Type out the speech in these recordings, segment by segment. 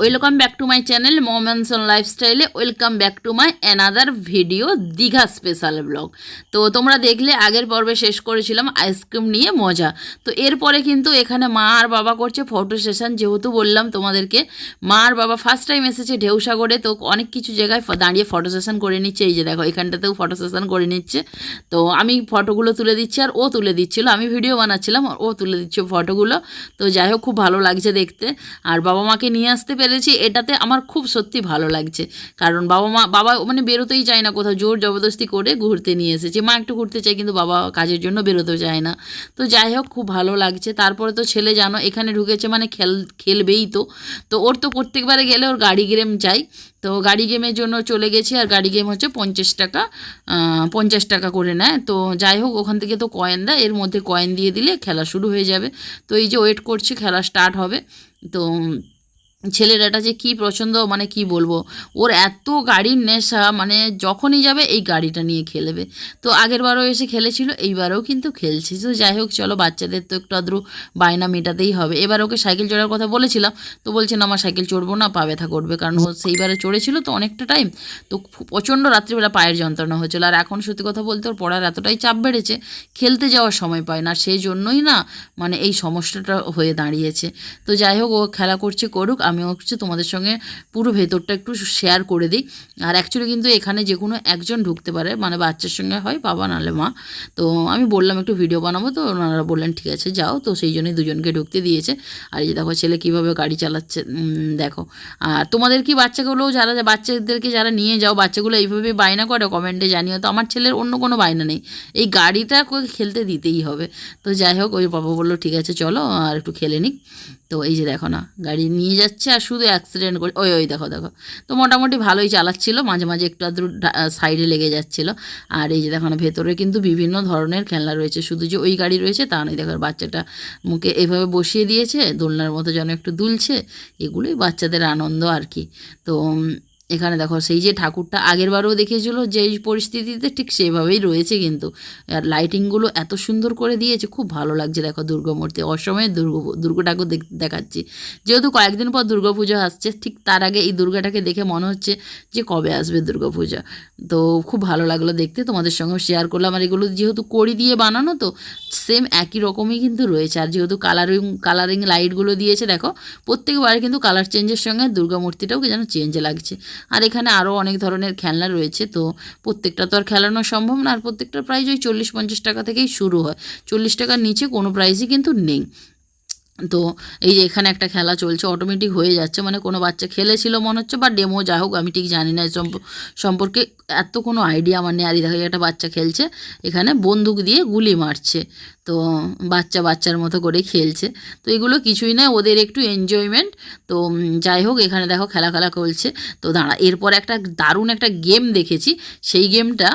Welcome back to my channel moments লাইফস্টাইলে। Welcome back to my another video Digha special blog. তো তোমরা দেখলে আগের পর্বে শেষ করেছিলাম আইসক্রিম নিয়ে মজা। তো এরপরে কিন্তু এখানে মা আর বাবা করছে ফটো সেশন। যেহেতু বললাম তোমাদেরকে মা আর বাবা ফার্স্ট টাইম এসেছে ঢেউসাগরে, তো অনেক কিছু জায়গায় দাঁড়িয়ে ফটো সেশন করে নিচ্ছে। এই যে দেখো এখানটাতেও ফটো সেশন করে নিচ্ছে। তো আমি ফটোগুলো তুলে দিচ্ছি আর ও তুলে দিচ্ছিলো, আমি ভিডিও বানাচ্ছিলাম আর ও তুলে দিচ্ছে ফটোগুলো। তো যাই হোক খুব ভালো লাগছে দেখতে। আর বাবা মাকে নিয়ে আসতে পেরেছি, এটাতে আমার খুব সত্যি ভালো লাগছে। কারণ বাবা মানে বেরোতেই চায় না কোথাও, জোর জবরদস্তি করে ঘুরতে নিয়ে এসেছে। মা একটু ঘুরতে চায় কিন্তু বাবা কাজের জন্য বেরোতেও চায় না। তো যাই হোক খুব ভালো লাগছে। তারপরে তো ছেলে জানো এখানে ঢুকেছে মানে খেলবেই। তো ওর তো প্রত্যেকবারে গেলে ওর গাড়ি গেম চাই। তো গাড়ি গেমের জন্য চলে গেছি, আর গাড়ি গেম হচ্ছে 50 টাকা, 50 টাকা করে নেয়। তো যাই হোক ওখান থেকে তো কয়েন দেয়, এর মধ্যে কয়েন দিয়ে দিলে খেলা শুরু হয়ে যাবে। তো এই যে ওয়েট করছি, খেলা স্টার্ট হবে। তো ছেলের এটা যে কী পছন্দ মানে কি বলবো, ওর এত গাড়ির নেশা, মানে যখনই যাবে এই গাড়িটা নিয়ে খেলবে। তো আগেরবারও এসে খেলেছিল, এইবারেও কিন্তু খেলছে। তো যাই হোক চলো, বাচ্চাদের তো একটু আদ্রু বায়না মেটাতেই হবে। এবার ওকে সাইকেল চড়ার কথা বলেছিলাম, তো বলছে না আমার সাইকেল চড়বো না, পা ব্যথা করবে। কারণ ও সেইবারে চড়েছিল তো অনেকটা টাইম, তো প্রচণ্ড রাত্রিবেলা পায়ের যন্ত্রণা হচ্ছিল। আর এখন সত্যি কথা বলতে ওর পড়ার এতটাই চাপ বেড়েছে, খেলতে যাওয়ার সময় পায় না। সেই জন্যই না মানে এই সমস্যাটা হয়ে দাঁড়িয়েছে। তো যাই হোক ও খেলা করছে করুক, আমিও হচ্ছে তোমাদের সঙ্গে পুরো ভেতরটা একটু শেয়ার করে দিই। আর অ্যাকচুয়ালি কিন্তু এখানে যে কোনো একজন ঢুকতে পারে, মানে বাচ্চার সঙ্গে হয় বাবা নাহলে মা। তো আমি বললাম একটু ভিডিও বানাবো, তো ওনারা বললেন ঠিক আছে যাও। তো সেই জন্যই দুজনকে ঢুকতে দিয়েছে। আর এই যে দেখো ছেলে কীভাবে গাড়ি চালাচ্ছে দেখো। আর তোমাদের কি বাচ্চাগুলোও বাচ্চাদেরকে যারা নিয়ে যাও বাচ্চাগুলো এইভাবে বায়না করে কমেন্টে জানিও। তো আমার ছেলের অন্য কোনো বায়না নেই, এই গাড়িটা খেলতে দিতেই হবে। তো যাই হোক ওই বাবা বললো ঠিক আছে চলো আর একটু খেলে নিক। তো এই যে দেখো না গাড়ি নিয়ে যাচ্ছে আর শুধু অ্যাক্সিডেন্ট করে ওই দেখো। তো মোটামুটি ভালোই চালাচ্ছিল, মাঝে মাঝে একটু আধটু সাইডে লেগে যাচ্ছিলো। আর এই যে দেখো না ভেতরে কিন্তু বিভিন্ন ধরনের খেলনা রয়েছে, শুধু যে ওই গাড়ি রয়েছে তা নয়। দেখো বাচ্চাটা মুখে এভাবে বসিয়ে দিয়েছে, দোলনার মতো যেন একটু দুলছে। এগুলোই বাচ্চাদের আনন্দ আর কি। তো এখানে দেখো সেই যে ঠাকুরটা আগেরবারও দেখিয়েছিল যেই পরিস্থিতিতে ঠিক সেভাবেই রয়েছে কিন্তু। আর লাইটিংগুলো এত সুন্দর করে দিয়েছে, খুব ভালো লাগছে। দেখো দুর্গামূর্তি, অসময়ে দুর্গা ঠাকুর দেখাচ্ছি। যেহেতু কয়েকদিন পর দুর্গাপুজো আসছে, ঠিক তার আগে এই দুর্গাটাকে দেখে মনে হচ্ছে যে কবে আসবে দুর্গাপূজা। তো খুব ভালো লাগলো দেখতে, তোমাদের সঙ্গে শেয়ার করলাম। আর এগুলো যেহেতু কড়ি দিয়ে বানানো, তো সেম একই রকমই কিন্তু রয়েছে। আর যেহেতু কালারিং লাইটগুলো দিয়েছে দেখো, প্রত্যেকবার কিন্তু কালার চেঞ্জের সঙ্গে দুর্গামূর্তিটাও যেন চেঞ্জ লাগছে। আর এখানে আরও অনেক ধরনের খেলনা রয়েছে, তো প্রত্যেকটা তো আর খেলানো সম্ভব না। আর প্রত্যেকটার প্রাইস ওই 40-50 টাকা থেকেই শুরু হয়, 40 টাকার নিচে কোনো প্রাইসই কিন্তু নেই। তো এই যে এখানে একটা খেলা চলছে, অটোমেটিক হয়ে যাচ্ছে, মানে কোনো বাচ্চা খেলেছিল মনে হচ্ছে বা ডেমো, যা হোক আমি ঠিক জানি না সম্পর্কে, এত কোনো আইডিয়া আমার নেই। আর দেখা যায় একটা বাচ্চা খেলছে, এখানে বন্দুক দিয়ে গুলি মারছে। তো বাচ্চার মতো করে খেলছে। তো এগুলো কিছুই না, ওদের একটু এনজয়মেন্ট। তো যাই হোক এখানে দেখো খেলা করছে। তো দাঁড়া, এরপর একটা দারুণ একটা গেম দেখেছি, সেই গেমটা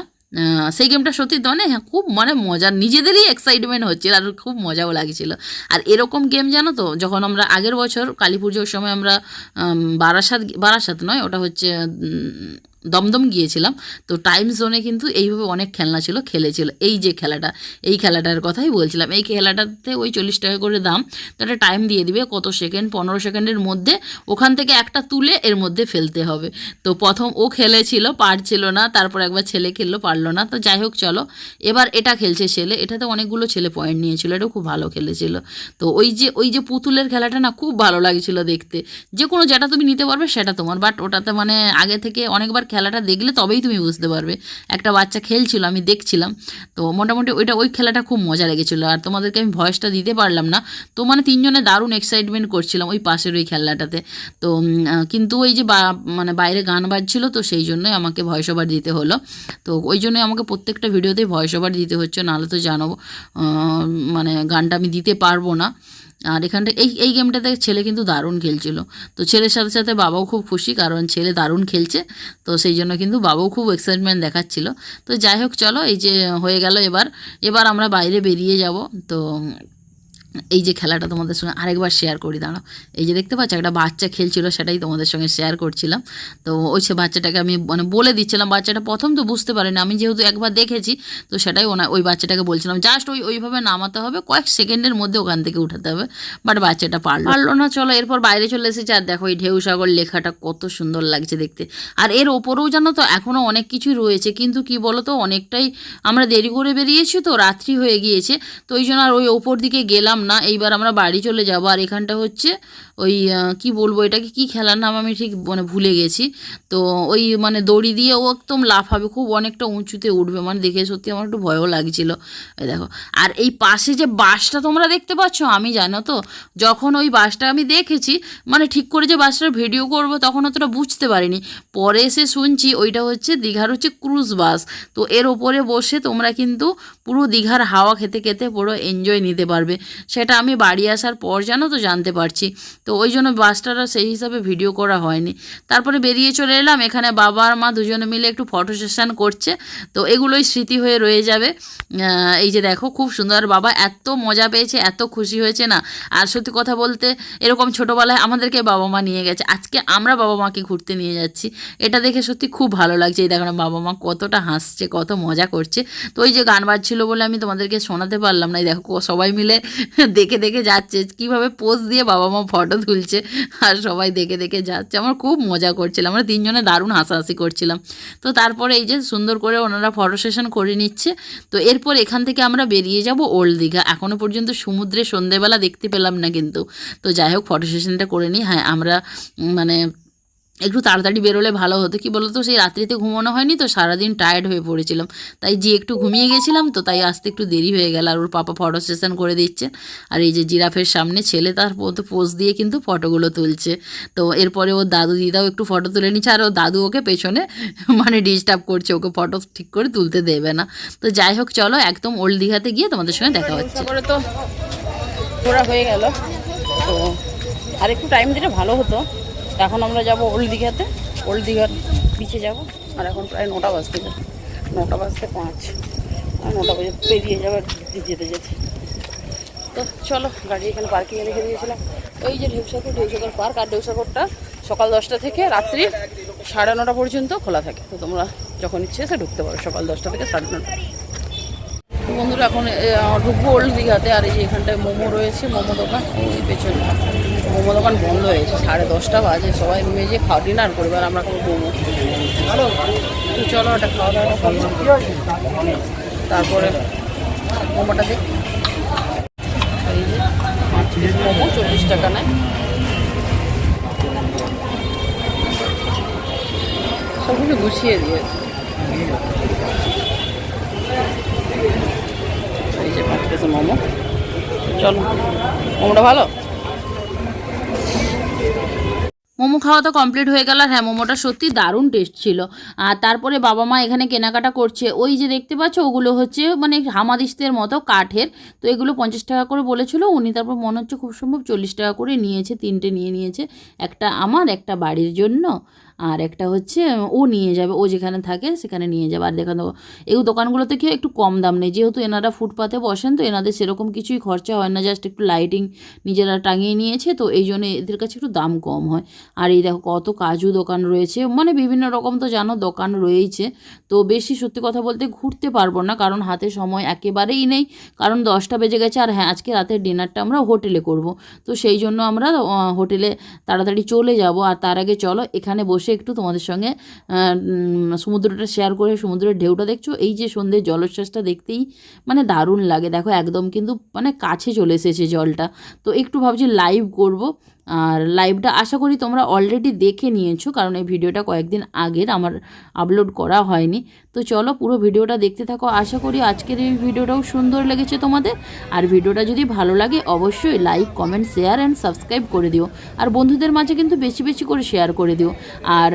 সত্যি মানে হ্যাঁ খুব মানে মজার, নিজেদেরই এক্সাইটমেন্ট হচ্ছিল আর খুব মজাও লাগছিল। আর এরকম গেম জানো তো, যখন আমরা আগের বছর কালী পুজোর সময় আমরা বারাসাত নয়, ওটা হচ্ছে দমদম গিয়েছিলাম। তো টাইম জোনে কিন্তু এইভাবে অনেক খেলনা ছিল, খেলেছিল। এই খেলাটার কথাই বলছিলাম। এই খেলাটাতে ওই 40 টাকা করে দাম। তো একটা টাইম দিয়ে দিবে কত সেকেন্ড, 15 সেকেন্ডের মধ্যে ওখান থেকে একটা তুলে এর মধ্যে ফেলতে হবে। তো প্রথম ও খেলেছিল, পারছিল না, তারপর একবার ছেলে খেললো, পারলো না। তো যাই হোক চলো, এবার এটা খেলছে ছেলে। এটাতে অনেকগুলো ছেলে পয়েন্ট নিয়েছিল, এটাও খুব ভালো খেলেছিল। তো ওই যে পুতুলের খেলাটা না খুব ভালো লাগছিল দেখতে। যে কোনো যেটা তুমি নিতে পারবে সেটা তোমার, বাট ওটাতে মানে আগে থেকে অনেকবার খেলাটা দেখলে তবেই তুমি বুঝতে পারবে। একটা বাচ্চা খেলছিল, আমি দেখছিলাম। তো মোটামুটি ওই খেলাটা খুব মজা লেগেছিলো। আর তোমাদেরকে আমি ভয়েসটা দিতে পারলাম না, তো মানে তিনজনে দারুণ এক্সাইটমেন্ট করছিলাম ওই পাশের ওই খেলাটাতে। তো কিন্তু ওই যে মানে বাইরে গান বাজছিল, তো সেই জন্যই আমাকে ভয়েস ওভার দিতে হলো। তো ওই জন্যই আমাকে প্রত্যেকটা ভিডিওতেই ভয়েস ওভার দিতে হচ্ছে, নাহলে তো জানো মানে গানটা আমি দিতে পারবো না। আর এখানটা এই গেমটাতে ছেলে কিন্তু দারুণ খেলছিল। তো ছেলের সাথে সাথে বাবাও খুব খুশি, কারণ ছেলে দারুণ খেলছে। তো সেই জন্য কিন্তু বাবাও খুব এক্সাইটমেন্ট দেখাচ্ছিল। তো যাই হোক চলো, এই যে হয়ে গেল, এবার আমরা বাইরে বেরিয়ে যাব। তো এই যে খেলাটা তোমাদের সঙ্গে আরেকবার শেয়ার করি, দাঁড়াও। এই যে দেখতে পাচ্ছ একটা বাচ্চা খেলছিল, সেটাই তোমাদের সঙ্গে শেয়ার করছিলাম। তো ওই সে বাচ্চাটাকে আমি মানে বলে দিচ্ছিলাম, বাচ্চাটা প্রথম তো বুঝতে পারেনি, আমি যেহেতু একবার দেখেছি তো সেটাই ওই বাচ্চাটাকে বলছিলাম জাস্ট ওইভাবে নামাতে হবে, কয়েক সেকেন্ডের মধ্যে ওখান থেকে উঠাতে হবে, বাট বাচ্চাটা পারলো না। চলো এরপর বাইরে চলে এসেছে, আর দেখো এই ঢেউ সাগর লেখাটা কত সুন্দর লাগছে দেখতে। আর এর ওপরেও জানো তো এখনও অনেক কিছুই রয়েছে, কিন্তু কি বলো তো অনেকটাই আমরা দেরি করে বেরিয়েছি, তো রাত্রি হয়ে গিয়েছে, তো ওই জন্য আর ওই ওপর দিকে গেলাম না। এইবার আমরা বাড়ি চলে যাব। আর এখানটা হচ্ছে ওই কি বলবো, এটাকে কি খেলার নাম আমি ঠিক মানে ভুলে গেছি। তো ওই মানে দড়ি দিয়ে ও একদম লাফাবে, খুব অনেকটা উঁচুতে উঠবে, মানে দেখে সত্যি আমার একটু ভয়ও লাগছিল। এই দেখো, আর এই পাশে যে বাসটা তোমরা দেখতে পাচ্ছ, আমি জানো তো যখন ওই বাসটা আমি দেখেছি, মানে ঠিক করে যে বাসটার ভিডিও করব তখন অতটা বুঝতে পারিনি, পরে এসে শুনছি ওইটা হচ্ছে দীঘার হচ্ছে ক্রুজ বাস। তো এর ওপরে বসে তোমরা কিন্তু পুরো দীঘার হাওয়া খেতে খেতে পুরো এনজয় নিতে পারবে, সেটা আমি বাড়ি আসার পর জানো তো জানতে পারছি। তো ওই জন্য বাসটারা সেই হিসাবে ভিডিও করা হয়নি। তারপরে বেরিয়ে চলে এলাম, এখানে বাবা আর মা দুজনে মিলে একটু ফটো সেশন করছে, তো এগুলোই স্মৃতি হয়ে রয়ে যাবে। এই যে দেখো খুব সুন্দর, বাবা এত মজা পেয়েছে, এত খুশি হয়েছে না। আর সত্যি কথা বলতে এরকম ছোটোবেলায় আমাদেরকে বাবা মা নিয়ে গেছে, আজকে আমরা বাবা মাকে ঘুরতে নিয়ে যাচ্ছি, এটা দেখে সত্যি খুব ভালো লাগছে। এই দেখো না বাবা মা কতটা হাসছে, কত মজা করছে। তো ওই যে গান বাজছিল বলে আমি তোমাদেরকে শোনাতে পারলাম না, এই দেখো সবাই মিলে দেখে দেখে যাচ্ছে কীভাবে পোজ দিয়ে বাবা মা ফটো তুলছে, আর সবাই দেখে দেখে যাচ্ছে, আমার খুব মজা করছিলাম, আমরা তিনজনে দারুণ হাসাহাসি করছিলাম। তো তারপরে এই যে সুন্দর করে ওনারা ফটো সেশন করে নিচ্ছে। তো এরপর এখান থেকে আমরা বেরিয়ে যাব ওল্ড দীঘা। এখনও পর্যন্ত সমুদ্রে সন্ধেবেলা দেখতে পেলাম না কিন্তু, তো যাই হোক ফটো সেশনটা করে নিই। হ্যাঁ আমরা মানে একটু তাড়াতাড়ি বেরোলে ভালো হতো, কি বলতো সেই রাত্রিতে ঘুমানো হয়নি তো, সারাদিন টায়ার্ড হয়ে পড়েছিলাম, তাই যে একটু ঘুমিয়ে গেছিলাম, তো তাই আসতে একটু দেরি হয়ে গেল। আর ওর পাপা ফটো সেশন করে দিচ্ছে, আর এই যে জিরাফের সামনে ছেলে তার মতো পোজ দিয়ে কিন্তু ফটোগুলো তুলছে। তো এরপরে ওর দাদু দিদাও একটু ফটো তুলে নিচ্ছে, আর ওর দাদু ওকে পেছনে মানে ডিস্টার্ব করছে, ওকে ফটো ঠিক করে তুলতে দেবে না। তো যাই হোক চলো একদম ওল্ড দীঘাতে গিয়ে তোমাদের সঙ্গে দেখা হচ্ছে। তারপরে তো ঘোরা হয়ে গেল, তো আর একটু টাইম দিলে ভালো হতো। এখন আমরা যাব ওল্ড দীঘাতে, ওল্ড দীঘার বিচে যাব। আর এখন প্রায় 9টা বাজতে 5, আর 9টা বাজে পেরিয়ে যাবে যেতে যেতে। তো চলো গাড়ি এখানে পার্কিংয়ে রেখে দিয়েছিলাম। ওই যে ঢেউসাগর পার্ক, আর ঢেউসাগরটা সকাল 10টা থেকে রাত্রি 9:30 পর্যন্ত খোলা থাকে। তো তোমরা যখন ইচ্ছে এসে ঢুকতে পারো, সকাল 10টা থেকে 9:30। বন্ধুরা এখন ঢুকবো ওল্ড দীঘাতে। আর এই যে এখানটায় মোমো রয়েছে, মোমো দোকান ওই পেছনে, মোমো দোকান বন্ধ হয়েছে, 10:30 বাজে, সবাই রুমে যেয়ে ডিনার করবে, আর আমরা খাবো মোমো। তো চলো ওটা খাওয়া দাওয়া করবো, তারপরে মোমোটা দিই। এই যে 5 পিস মোমো 40 টাকা নেয়। সব কিছু গুছিয়ে দিয়েছে। এই যে 5 পিস মোমো, চলো মোমোটা ভালো। মোমো খাওয়া তো কমপ্লিট হয়ে গেল। আর হ্যাঁ মোমোটা সত্যি দারুণ টেস্ট ছিল। আর তারপরে বাবা মা এখানে কেনাকাটা করছে, ওই যে দেখতে পাচ্ছ ওগুলো হচ্ছে মানে হামাদিস্তের মতো কাঠের, তো এগুলো 50 টাকা করে বলেছিল উনি, তারপর মনে হচ্ছে খুব সম্ভব 40 টাকা করে নিয়েছে, 3টে নিয়ে নিয়েছে, একটা আমার, একটা বাড়ির জন্য, আর একটা হচ্ছে ও নিয়ে যাবে, ও যেখানে থাকে সেখানে নিয়ে যাবে। আর দেখো এই দোকানগুলোতে কি একটু কম দাম নেই, যেহেতু এনারা ফুটপাতে বসেন, তো এনাদের সেরকম কিছুই খরচা হয় না, জাস্ট একটু লাইটিং নিজেরা টাঙিয়ে নিয়েছে, তো এই জন্য এদের কাছে একটু দাম কম হয়। আর এই দেখো কত কাজু দোকান রয়েছে, মানে বিভিন্ন রকম তো জানো দোকান রয়েছে। তো বেশি সত্যি কথা বলতে ঘুরতে পারবো না, কারণ হাতে সময় একেবারেই নেই, কারণ 10টা বেজে গেছে। আর হ্যাঁ আজকে রাতের ডিনারটা আমরা হোটেলে করব, তো সেই জন্য আমরা হোটেলে তাড়াতাড়ি চলে যাব। আর তার আগে চলো এখানে বসে একটু তোমাদের সঙ্গে সমুদ্রটা শেয়ার করে, সমুদ্রের ঢেউটা দেখছো, এই যে সন্ধ্যের জলোচ্ছ্বাসটা দেখতেই মানে দারুণ লাগে। দেখো একদম কিন্তু মানে কাছে চলে এসেছে জলটা, তো একটু ভাবছি লাইভ করব। আর লাইভটা আশা করি তোমরা অলরেডি দেখে নিয়েছো, কারণ এই ভিডিওটা কয়েকদিন আগের, আমার আপলোড করা হয়নি। তো চলো পুরো ভিডিওটা দেখতে থাকো, আশা করি আজকের এই ভিডিওটাও সুন্দর লেগেছে তোমাদের। আর ভিডিওটা যদি ভালো লাগে অবশ্যই like, comment, share and subscribe করে দিও, আর বন্ধুদের মাঝে কিন্তু বেশি বেশি করে শেয়ার করে দিও। আর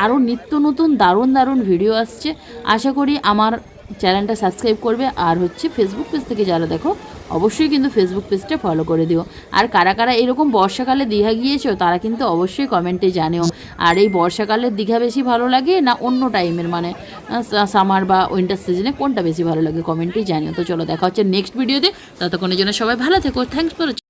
আরও নিত্য নতুন দারুণ দারুণ ভিডিও আসছে, আশা করি আমার চ্যানেলটা সাবস্ক্রাইব করবে। আর হচ্ছে ফেসবুক পেজ থেকে যারা দেখো অবশ্যই কিন্তু ফেসবুক পেজটা ফলো করে দিও। আর কারা কারা এরকম বর্ষাকালে দীঘা গিয়েছো তারা কিন্তু অবশ্যই কমেন্টে জানিও। আর এই বর্ষাকালের দীঘা বেশি ভালো লাগে না অন্য টাইমের, মানে সামার বা উইন্টার সিজনে কোনটা বেশি ভালো লাগে কমেন্টেই জানিও। তো চলো দেখা হচ্ছে নেক্সট ভিডিওতে, ততক্ষণের জন্য সবাই ভালো থেকো। Thanks for